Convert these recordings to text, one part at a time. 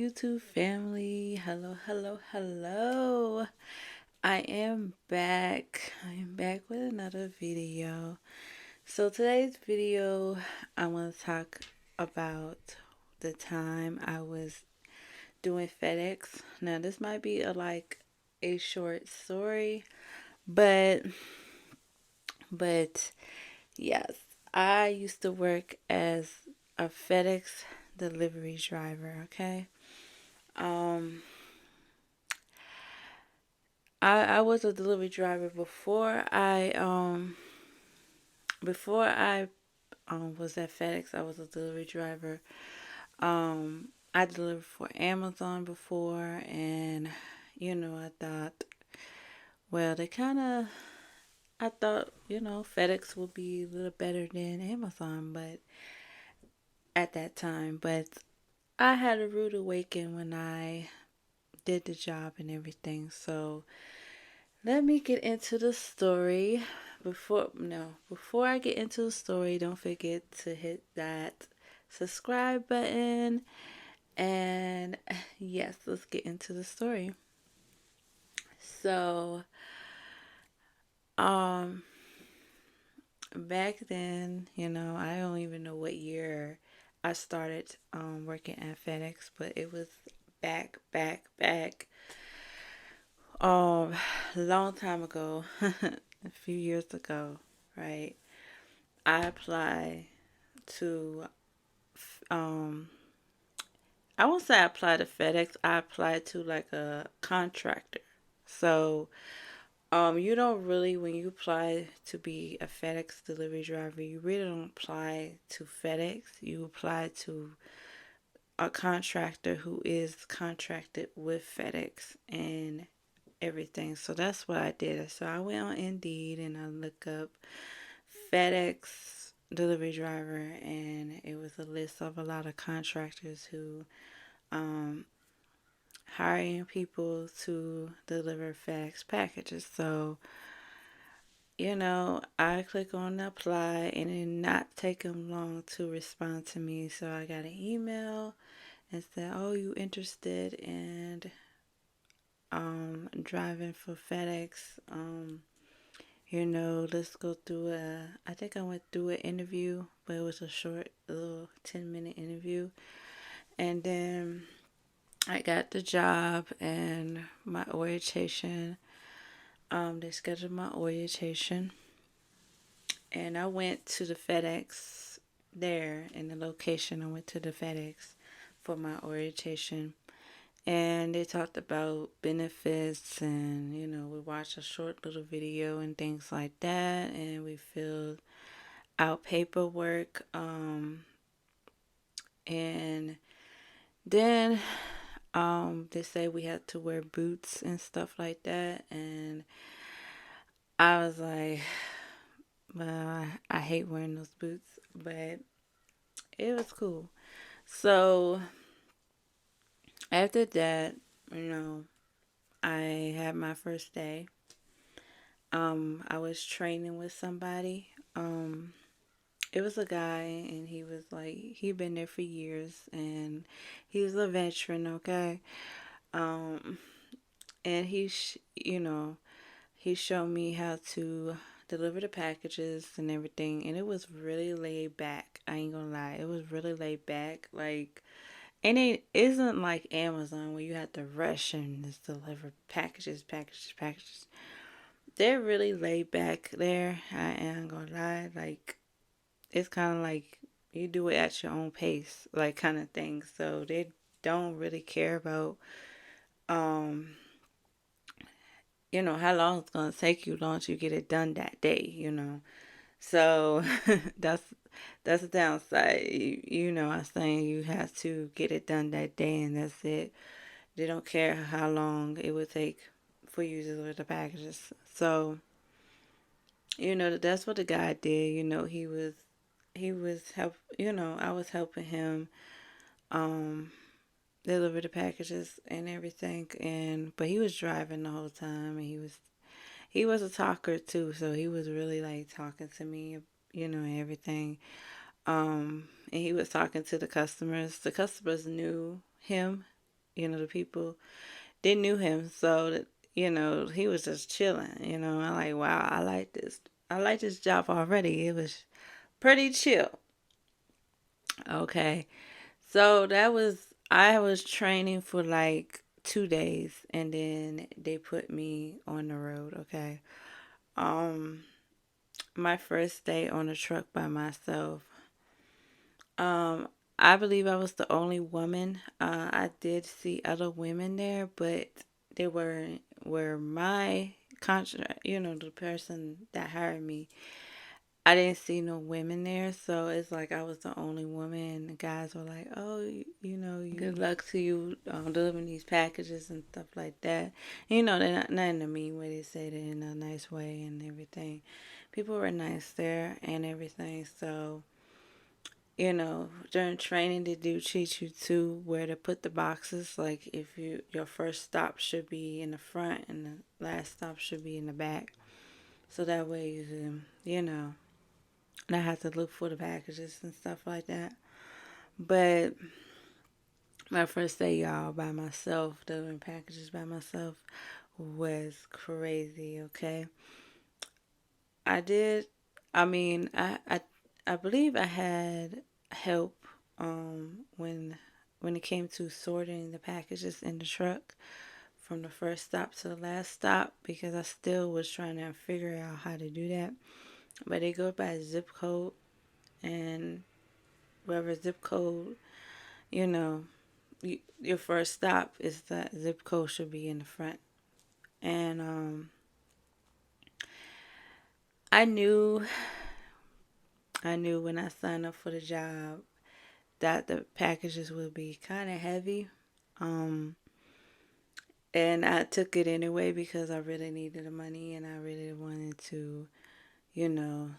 YouTube family. Hello, hello, hello. I am back. I am back with another video. So today's video, I want to talk about the time I was doing Fedex. Now this might be a short story, but but yes, I used to work as a FedEx delivery driver, okay? Um I was a delivery driver before I was at FedEx. I was a delivery driver. I delivered for Amazon before, and I thought, well, I thought, FedEx would be a little better than Amazon, but at that time, but I had a rude awakening when I did the job and everything. So let me get into the story. Before I get into the story, don't forget to hit that subscribe button. And yes, let's get into the story. So, um, back then, I don't even know what year I started working at FedEx, but it was back um long time ago, a few years ago, right? I applied to um I won't say I applied to FedEx. I applied to like a contractor. So you don't really, when you apply to be a FedEx delivery driver, you really don't apply to FedEx. You apply to a contractor who is contracted with FedEx and everything. So that's what I did. So I went on Indeed and I looked up FedEx delivery driver, and it was a list of a lot of contractors who um, hiring people to deliver FedEx packages. So, I click on apply, and it not take them long to respond to me. So I got an email and said, "Oh, you interested in driving for FedEx? Let's go through I think I went through an interview, but it was a short little 10-minute interview. And then I got the job and my orientation. They scheduled my orientation, and I went to the FedEx there in the location. I went to the FedEx for my orientation, and they talked about benefits, and we watched a short little video and things like that, and we filled out paperwork, and then they say we had to wear boots and stuff like that, and I was like, well, I hate wearing those boots, but it was cool. So after that, you know, I had my first day. I was training with somebody. It was a guy, and he was like, he'd been there for years, and he was a veteran, okay? Um, and he showed me how to deliver the packages and everything, and it was really laid back. I ain't gonna lie, it was really laid back. Like, and it isn't like Amazon where you have to rush and just deliver packages. They're really laid back there. I ain't gonna lie. Like, it's kind of like you do it at your own pace, like kind of thing. So they don't really care about um how long it's gonna take you, long as you get it done that day. So that's that's the downside. I'm saying you have to get it done that day, and that's it. They don't care how long it would take for you to deliver the packages. So that's what the guy did. He was help. I was helping him um deliver the packages and everything, and but he was driving the whole time, and he was a talker too, so he was really like talking to me, and everything. And he was talking to the customers. The customers knew him, the people, they knew him, so that he was just chilling. I'm like, wow, I like this. I like this job already. It was pretty chill. Okay, so I was training for like 2 days, and then they put me on the road. Okay, um, my first day on the truck by myself. Um, I believe I was the only woman. I did see other women there, but they were my contract. The person that hired me. I didn't see no women there, so it's like I was the only woman. The guys were like, "Oh, good luck to you delivering these packages and stuff like that." They're not in a mean way. They say it in a nice way and everything. People were nice there and everything. So during training, they do teach you too where to put the boxes. Like if your first stop should be in the front and the last stop should be in the back. So that way you can, not have to look for the packages and stuff like that. But my first day, y'all, by myself, delivering packages by myself was crazy, okay? I did, I mean, I believe I had help when it came to sorting the packages in the truck from the first stop to the last stop because I still was trying to figure out how to do that. But they go by zip code, and whatever zip code, you know, your first stop is that zip code should be in the front. And I knew I knew when I signed up for the job that the packages would be kind of heavy. Um, and I took it anyway because I really needed the money and I really wanted to, you know,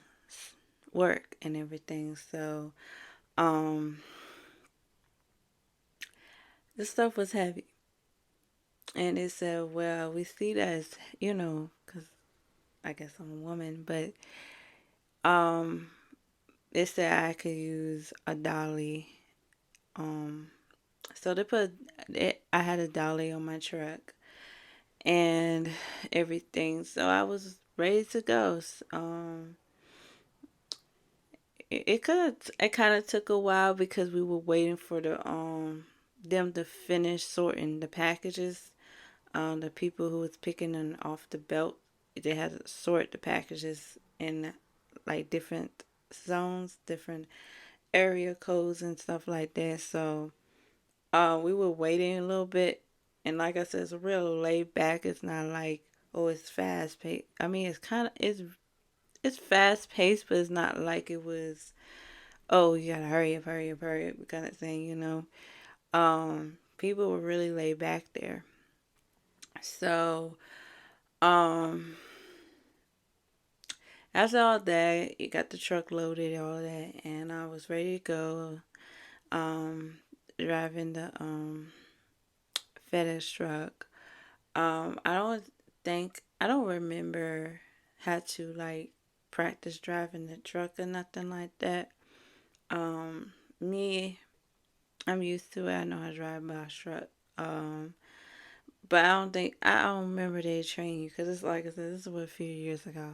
work and everything. So, um, the stuff was heavy. And it said, well, we see that as, because I guess I'm a woman, but um, it said I could use a dolly. Um, so I had a dolly on my truck and everything. So I was ready to go. It kind of took a while because we were waiting for them to finish sorting the packages. The people who was picking them off the belt, they had to sort the packages in like different zones, different area codes and stuff like that. So we were waiting a little bit, and like I said, it's real laid back. It's not like, oh, it's fast paced. I mean, it's fast paced, but it's not like it was, oh, you gotta hurry up kind of thing. People were really laid back there. So um after all that, you got the truck loaded, all that, and I was ready to go. Um, Driving the FedEx truck. I don't remember how to like practice driving the truck or nothing like that. Me, I'm used to it. I know how to drive my truck. Um, but I don't remember they train you because it's like I said, this was a few years ago.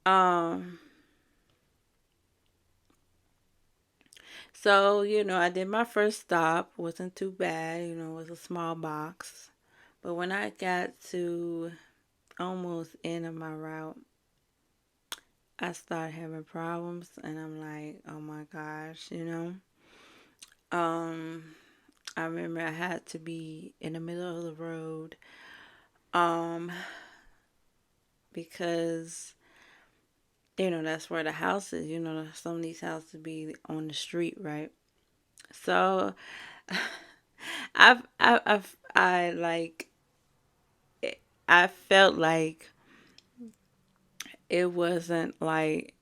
Um, I did my first stop. Wasn't too bad. It was a small box. But when I got to almost end of my route, I started having problems, and I'm like, oh my gosh. Um, I remember I had to be in the middle of the road, um, because that's where the house is. Some of these houses be on the street, right? So, I like, I felt like it wasn't like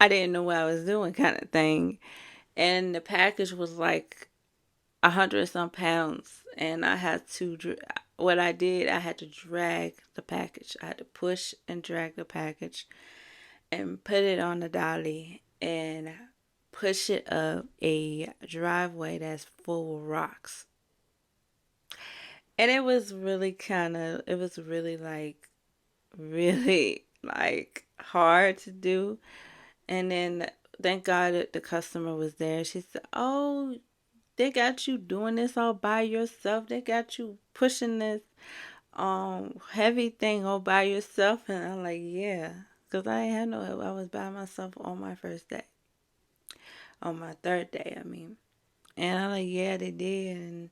I didn't know what I was doing, kind of thing. And the package was like 100 some pounds, and I had to. What I did, I had to drag the package. I had to push and drag the package and put it on the dolly and push it up a driveway that's full of rocks. And it was really it was really really like hard to do. And then thank God that the customer was there. She said, "Oh, they got you doing this all by yourself. They got you pushing this heavy thing all by yourself." And I'm like, "Yeah, because I ain't had no help. I was by myself on my first day, on my third day, I mean." And I'm like, "Yeah, they did." And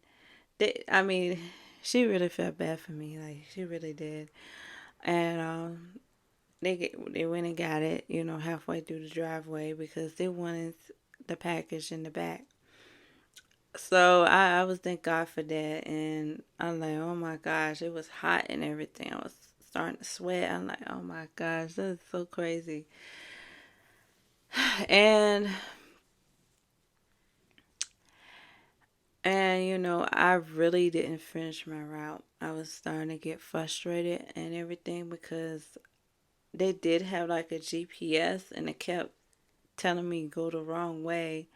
I mean, she really felt bad for me. Like, she really did. And they went and got it, halfway through the driveway because they wanted the package in the back. So I was thank God for that, and I'm like, oh my gosh, it was hot and everything. I was starting to sweat. I'm like, oh my gosh, that's so crazy. And I really didn't finish my route. I was starting to get frustrated and everything because they did have like a GPS and it kept telling me go the wrong way.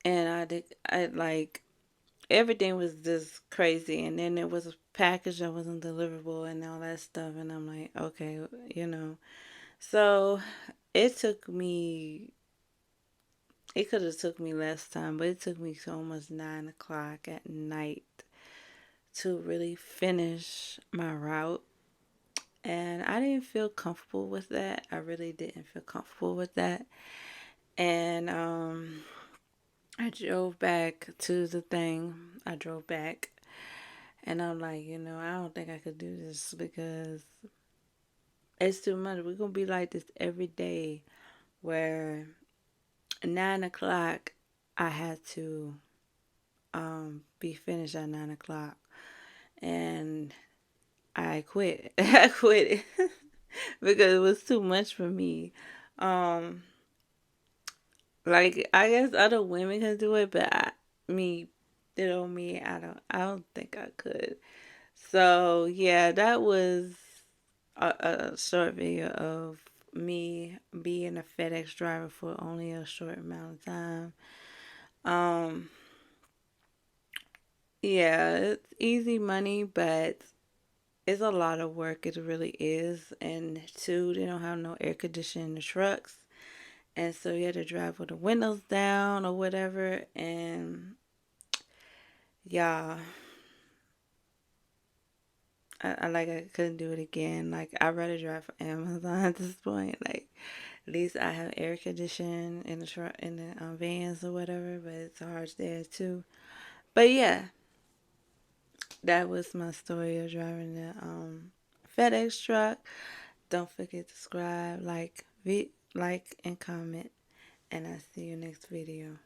And I like everything was just crazy. And then there was a package that wasn't deliverable and all that stuff. And I'm like, okay, you know. So it took me, it could have took me less time, but it took me to almost 9 o'clock at night to really finish my route. And I didn't feel comfortable with that. I really didn't feel comfortable with that. And I drove back to the thing. I drove back and I'm like, I don't think I could do this because it's too much. We're going to be like this every day where 9 o'clock I had to be finished at 9 o'clock. And I quit. I quit because it was too much for me. Um, like I guess other women can do it, but me, me, I don't think I could. So yeah, that was a short video of me being a FedEx driver for only a short amount of time. Um, yeah, it's easy money, but it's a lot of work. It really is. And two, they don't have no air conditioning in the trucks. And so you had to drive with the windows down or whatever. And yeah, I couldn't do it again. Like I'd rather drive for Amazon at this point. Like at least I have air conditioning in the truck in the vans or whatever. But it's hard there too. But yeah, that was my story of driving the FedEx truck. Don't forget to subscribe, like, and comment. And I'll see you next video.